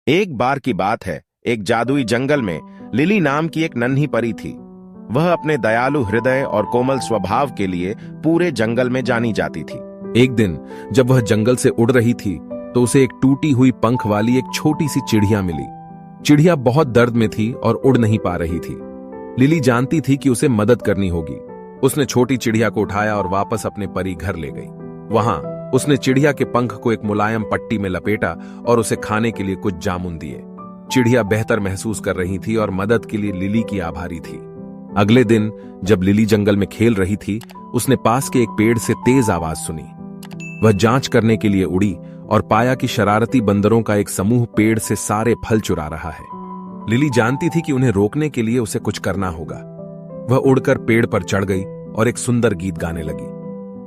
एक बार की बात है, एक जादुई जंगल में लिली नाम की एक नन्ही परी थी। वह अपने दयालु हृदय और कोमल स्वभाव के लिए पूरे जंगल में जानी जाती थी। एक दिन जब वह जंगल से उड़ रही थी तो उसे एक टूटी हुई पंख वाली एक छोटी सी चिड़िया मिली। चिड़िया बहुत दर्द में थी और उड़ नहीं पा रही थी। लिली जानती थी कि उसे मदद करनी होगी। उसने छोटी चिड़िया को उठाया और वापस अपने परी घर ले गई। वहां उसने चिड़िया के पंख को एक मुलायम पट्टी में लपेटा और उसे खाने के लिए कुछ जामुन दिए। चिड़िया बेहतर महसूस कर रही थी और मदद के लिए लिली की आभारी थी। अगले दिन जब लिली जंगल में खेल रही थी, उसने पास के एक पेड़ से तेज आवाज सुनी। वह जांच करने के लिए उड़ी और पाया कि शरारती बंदरों का एक समूह पेड़ से सारे फल चुरा रहा है। लिली जानती थी कि उन्हें रोकने के लिए उसे कुछ करना होगा। वह उड़कर पेड़ पर चढ़ गई और एक सुंदर गीत गाने लगी।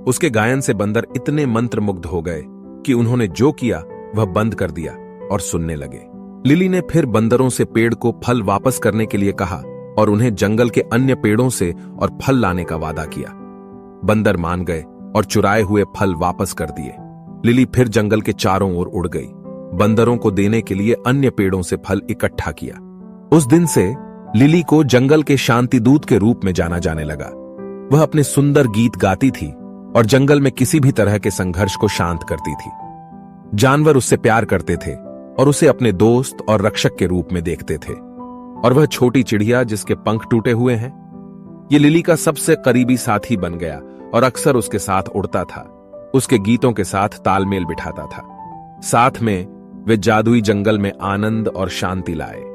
उसके गायन से बंदर इतने मंत्रमुग्ध हो गए कि उन्होंने जो किया वह बंद कर दिया और सुनने लगे। लिली ने फिर बंदरों से पेड़ को फल वापस करने के लिए कहा और उन्हें जंगल के अन्य पेड़ों से और फल लाने का वादा किया। बंदर मान गए और चुराए हुए फल वापस कर दिए। लिली फिर जंगल के चारों ओर उड़ गई। बंदरों को देने के लिए अन्य पेड़ों से फल इकट्ठा किया। उस दिन से लिली को जंगल के शांति दूत के रूप में जाना जाने लगा। वह अपने सुंदर गीत गाती थी और जंगल में किसी भी तरह के संघर्ष को शांत करती थी। जानवर उससे प्यार करते थे और उसे अपने दोस्त और रक्षक के रूप में देखते थे। और वह छोटी चिड़िया जिसके पंख टूटे हुए हैं, ये लिली का सबसे करीबी साथी बन गया और अक्सर उसके साथ उड़ता था। उसके गीतों के साथ तालमेल बिठाता था। साथ में वे जादुई जंगल में आनंद और शांति लाए।